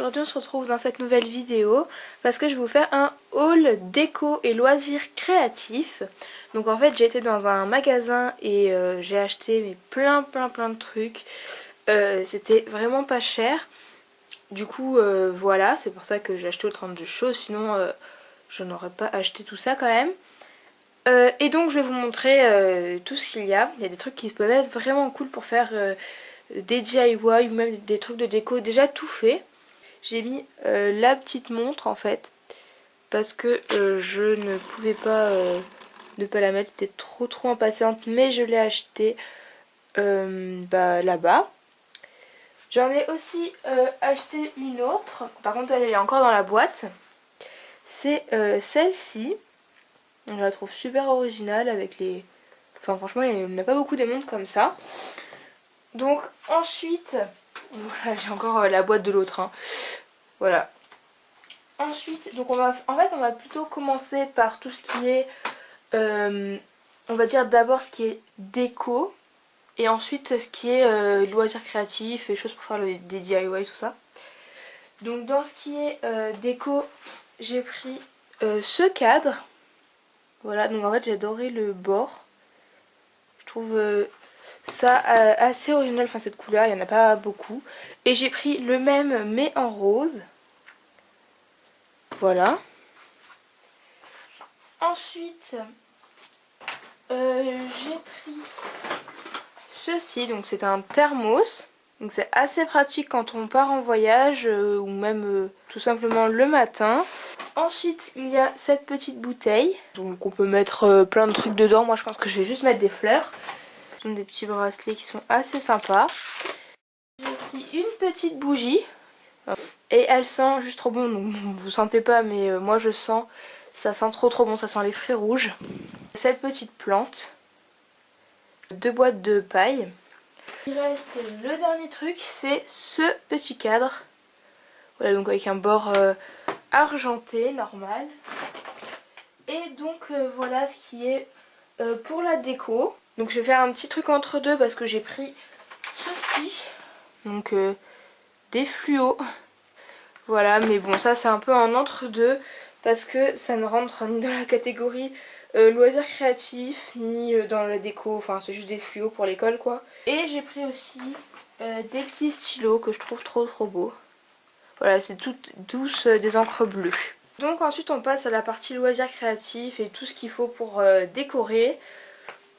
aujourd'hui on se retrouve dans cette nouvelle vidéo parce que je vais vous faire un haul déco et loisirs créatifs. Donc en fait j'ai été dans un magasin et j'ai acheté plein de trucs. C'était vraiment pas cher. Du coup voilà, c'est pour ça que j'ai acheté autant de choses, sinon je n'aurais pas acheté tout ça quand même. Et donc je vais vous montrer tout ce qu'il y a. Il y a des trucs qui peuvent être vraiment cool pour faire des DIY ou même des trucs de déco déjà tout fait. J'ai mis la petite montre en fait parce que je ne pouvais pas ne pas la mettre, c'était trop impatiente, mais je l'ai achetée là-bas. J'en ai aussi acheté une autre, par contre elle est encore dans la boîte. C'est celle-ci. Je la trouve super originale avec les... Enfin franchement il n'y en a pas beaucoup des montres comme ça. Donc ensuite, voilà, j'ai encore la boîte de l'autre, hein. Voilà. Ensuite, donc on va plutôt commencer par tout ce qui est, on va dire d'abord ce qui est déco, et ensuite ce qui est loisirs créatifs et choses pour faire des DIY, tout ça. Donc dans ce qui est déco, j'ai pris ce cadre. Voilà, donc en fait j'ai adoré le bord. Je trouve ça assez original, enfin cette couleur, il n'y en a pas beaucoup. Et j'ai pris le même mais en rose. Voilà. Ensuite, j'ai pris ceci, donc c'est un thermos. Donc c'est assez pratique quand on part en voyage ou même tout simplement le matin. Ensuite, il y a cette petite bouteille. Donc on peut mettre plein de trucs dedans. Moi je pense que je vais juste mettre des fleurs. Ce sont des petits bracelets qui sont assez sympas. J'ai pris une petite bougie. Et elle sent juste trop bon. Donc vous sentez pas, mais moi je sens. Ça sent trop bon. Ça sent les fruits rouges. Cette petite plante. 2 boîtes de paille. Il reste le dernier truc, c'est ce petit cadre. Voilà, donc avec un bord argenté, normal. Et donc voilà ce qui est pour la déco. Donc je vais faire un petit truc entre deux parce que j'ai pris ceci. Donc des fluos. Voilà, mais bon ça c'est un peu un entre-deux parce que ça ne rentre ni dans la catégorie loisirs créatifs ni dans la déco, enfin c'est juste des fluos pour l'école quoi. Et j'ai pris aussi des petits stylos que je trouve trop beaux. Voilà, c'est tous des encres bleues. Donc ensuite on passe à la partie loisirs créatifs et tout ce qu'il faut pour décorer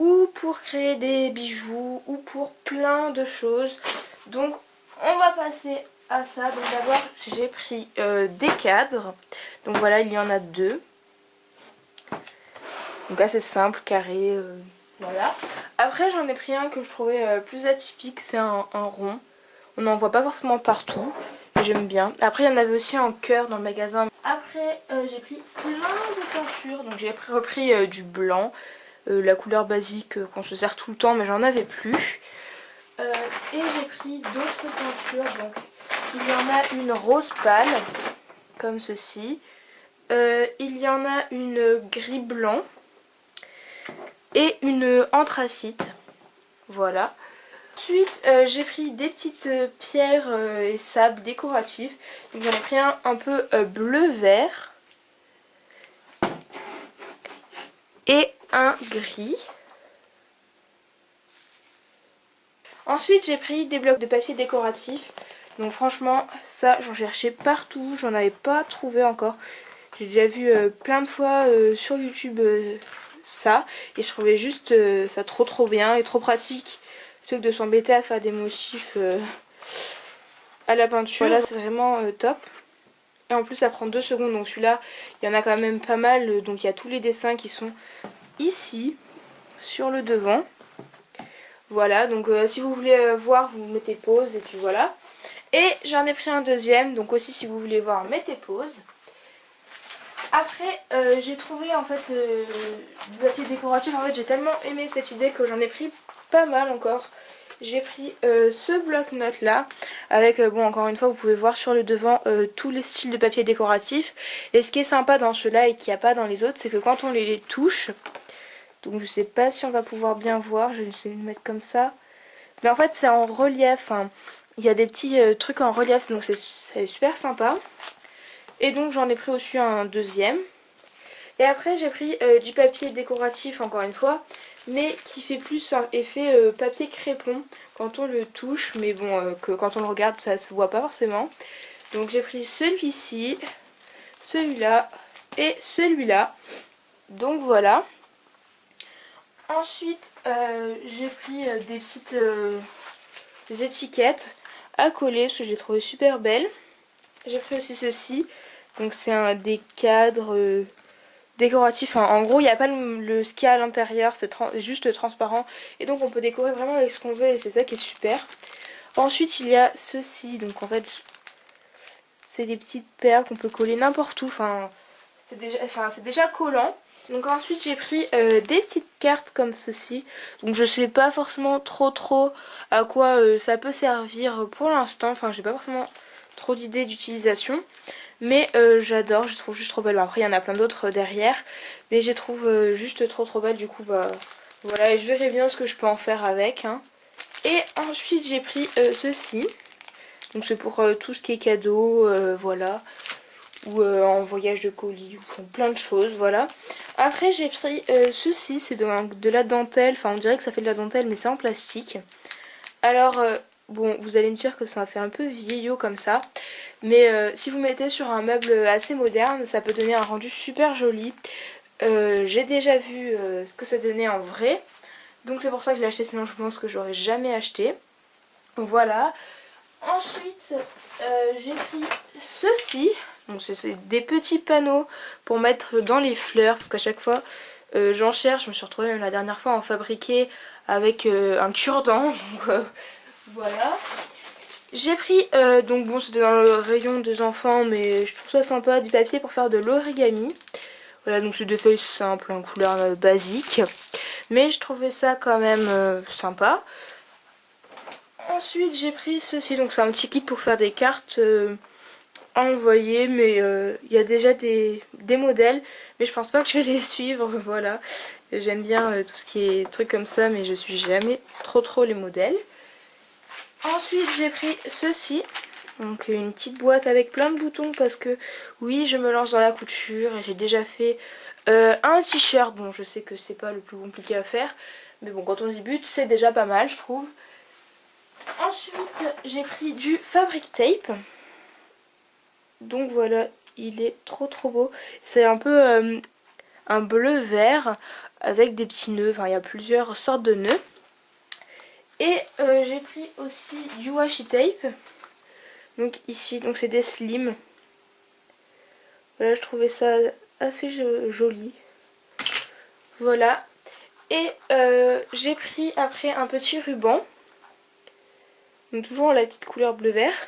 ou pour créer des bijoux ou pour plein de choses. Donc on va passer à ça. Donc d'abord j'ai pris des cadres. Donc voilà, il y en a 2. Donc assez simple, carré, voilà. Après j'en ai pris un que je trouvais plus atypique, c'est un rond. On n'en voit pas forcément partout, j'aime bien. Après il y en avait aussi en cœur dans le magasin. Après j'ai pris plein de peintures, donc j'ai repris du blanc, la couleur basique qu'on se sert tout le temps mais j'en avais plus. Et j'ai pris d'autres peintures, donc il y en a une rose pâle, comme ceci. Il y en a une gris blanc. Et une anthracite. Voilà. Ensuite j'ai pris des petites pierres et sables décoratifs. Donc j'en ai pris un peu bleu vert. Et un gris. Ensuite j'ai pris des blocs de papier décoratif. Donc franchement ça j'en cherchais partout. J'en avais pas trouvé encore. J'ai déjà vu plein de fois sur YouTube ça, et je trouvais juste ça trop bien et trop pratique plutôt que de s'embêter à faire des motifs à la peinture. Voilà, c'est vraiment top. Et en plus ça prend 2 secondes, donc celui-là il y en a quand même pas mal, donc il y a tous les dessins qui sont ici sur le devant. Voilà, donc si vous voulez voir, vous mettez pause et puis voilà. Et j'en ai pris un deuxième, donc aussi si vous voulez voir, mettez pause. Après j'ai trouvé en fait du papier décoratif. En fait j'ai tellement aimé cette idée que j'en ai pris pas mal encore. J'ai pris ce bloc-notes là avec, bon encore une fois vous pouvez voir sur le devant tous les styles de papier décoratif. Et ce qui est sympa dans ceux-là et qu'il n'y a pas dans les autres, c'est que quand on les touche, donc je sais pas si on va pouvoir bien voir, je vais essayer de le mettre comme ça. Mais en fait c'est en relief, hein. Il y a des petits trucs en relief, donc c'est super sympa. Et donc j'en ai pris aussi un deuxième. Et après j'ai pris du papier décoratif encore une fois, mais qui fait plus un effet papier crépon quand on le touche, mais bon que quand on le regarde ça se voit pas forcément. Donc j'ai pris celui-ci, celui-là et celui-là. Donc voilà. Ensuite j'ai pris des petites des étiquettes à coller parce que j'ai trouvé super belles. J'ai pris aussi ceci. Donc c'est des cadres décoratifs. Enfin, en gros il n'y a pas ce qu'il y a à l'intérieur, c'est juste transparent. Et donc on peut décorer vraiment avec ce qu'on veut et c'est ça qui est super. Ensuite il y a ceci. Donc en fait c'est des petites perles qu'on peut coller n'importe où. Enfin c'est déjà collant. Donc ensuite j'ai pris des petites cartes comme ceci. Donc je sais pas forcément trop à quoi ça peut servir pour l'instant. Enfin j'ai pas forcément trop d'idées d'utilisation. Mais j'adore, je trouve juste trop belle. Après il y en a plein d'autres derrière. Mais je les trouve juste trop belle. Du coup bah voilà, et je verrai bien ce que je peux en faire avec. Hein. Et ensuite j'ai pris ceci. Donc c'est pour tout ce qui est cadeau, voilà. Ou en voyage de colis, ou plein de choses, voilà. Après j'ai pris ceci, c'est de la dentelle, enfin on dirait que ça fait de la dentelle mais c'est en plastique. Alors bon, vous allez me dire que ça fait un peu vieillot comme ça, mais si vous mettez sur un meuble assez moderne, ça peut donner un rendu super joli. J'ai déjà vu ce que ça donnait en vrai, donc c'est pour ça que je l'ai acheté, sinon je pense que j'aurais jamais acheté. Voilà. Ensuite j'ai pris ceci. Donc c'est des petits panneaux pour mettre dans les fleurs, parce qu'à chaque fois j'en cherche. Je me suis retrouvée même la dernière fois à en fabriquer avec un cure-dent. Donc voilà. J'ai pris, donc bon c'était dans le rayon des enfants, mais je trouve ça sympa, du papier pour faire de l'origami. Voilà, donc c'est des feuilles simples en couleur basique, mais je trouvais ça quand même sympa. Ensuite j'ai pris ceci, donc c'est un petit kit pour faire des cartes à envoyer, mais il y a déjà des modèles, mais je pense pas que je vais les suivre. Voilà, j'aime bien tout ce qui est trucs comme ça, mais je suis jamais trop les modèles. Ensuite j'ai pris ceci, donc une petite boîte avec plein de boutons, parce que oui je me lance dans la couture et j'ai déjà fait un t-shirt. Bon je sais que c'est pas le plus compliqué à faire, mais bon quand on débute c'est déjà pas mal je trouve. Ensuite j'ai pris du fabric tape. Donc voilà, il est trop beau. C'est un peu un bleu vert avec des petits nœuds. Enfin, il y a plusieurs sortes de nœuds. Et j'ai pris aussi du washi tape. Donc ici, donc c'est des slims. Voilà, je trouvais ça assez joli. Voilà. Et j'ai pris après un petit ruban. Donc toujours la petite couleur bleu vert.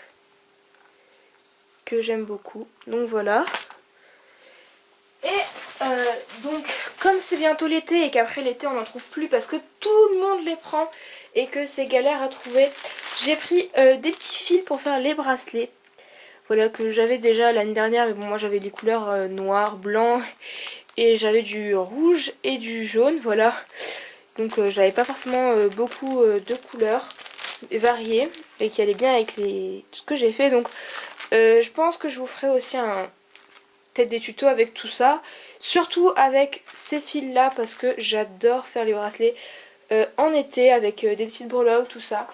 Que j'aime beaucoup. Donc voilà. Et donc comme c'est bientôt l'été et qu'après l'été on n'en trouve plus parce que tout le monde les prend et que c'est galère à trouver, j'ai pris des petits fils pour faire les bracelets. Voilà, que j'avais déjà l'année dernière, mais bon moi j'avais les couleurs noir, blanc et j'avais du rouge et du jaune, voilà. Donc j'avais pas forcément beaucoup de couleurs variées et qui allaient bien avec ce que j'ai fait. Donc je pense que je vous ferai aussi peut-être des tutos avec tout ça, surtout avec ces fils là parce que j'adore faire les bracelets en été avec des petites breloques, tout ça.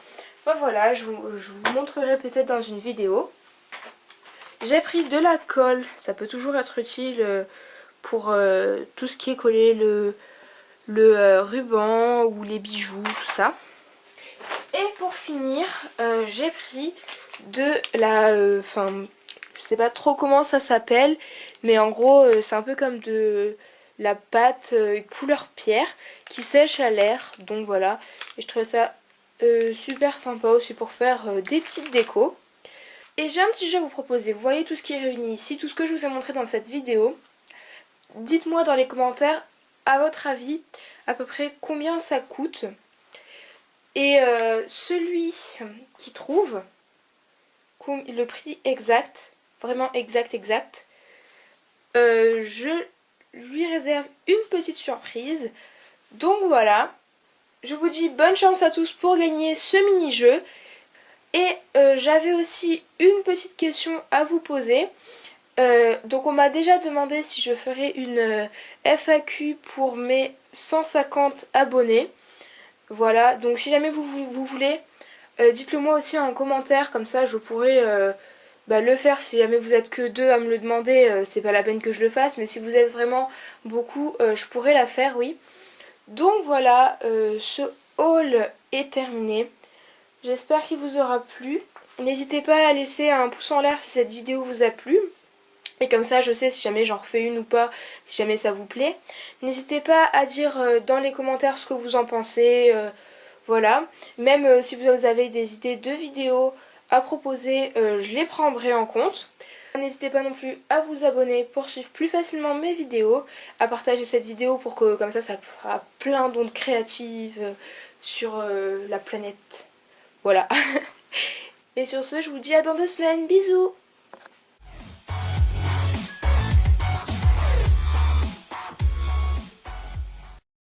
Enfin voilà, je vous montrerai peut-être dans une vidéo. J'ai pris de la colle, ça peut toujours être utile pour tout ce qui est collé, le ruban ou les bijoux, tout ça. Et pour finir, j'ai pris de la... je sais pas trop comment ça s'appelle, mais en gros c'est un peu comme de la pâte couleur pierre qui sèche à l'air. Donc voilà, et je trouvais ça super sympa aussi pour faire des petites décos. Et j'ai un petit jeu à vous proposer. Vous voyez tout ce qui est réuni ici, tout ce que je vous ai montré dans cette vidéo. Dites-moi dans les commentaires, à votre avis, à peu près combien ça coûte. Et celui qui trouve le prix exact, vraiment exact, je lui réserve une petite surprise. Donc voilà, je vous dis bonne chance à tous pour gagner ce mini-jeu. Et j'avais aussi une petite question à vous poser. Donc on m'a déjà demandé si je ferais une FAQ pour mes 150 abonnés. Voilà, donc si jamais vous voulez, dites-le moi aussi en commentaire, comme ça je pourrais le faire. Si jamais vous êtes que deux à me le demander, c'est pas la peine que je le fasse, mais si vous êtes vraiment beaucoup, je pourrais la faire, oui. Donc voilà, ce haul est terminé. J'espère qu'il vous aura plu. N'hésitez pas à laisser un pouce en l'air si cette vidéo vous a plu. Et comme ça je sais si jamais j'en refais une ou pas, si jamais ça vous plaît. N'hésitez pas à dire dans les commentaires ce que vous en pensez. Voilà. Même si vous avez des idées de vidéos à proposer, je les prendrai en compte. N'hésitez pas non plus à vous abonner pour suivre plus facilement mes vidéos, à partager cette vidéo pour que comme ça fera plein d'ondes créatives sur la planète. Voilà. Et sur ce, je vous dis à dans 2 semaines. Bisous!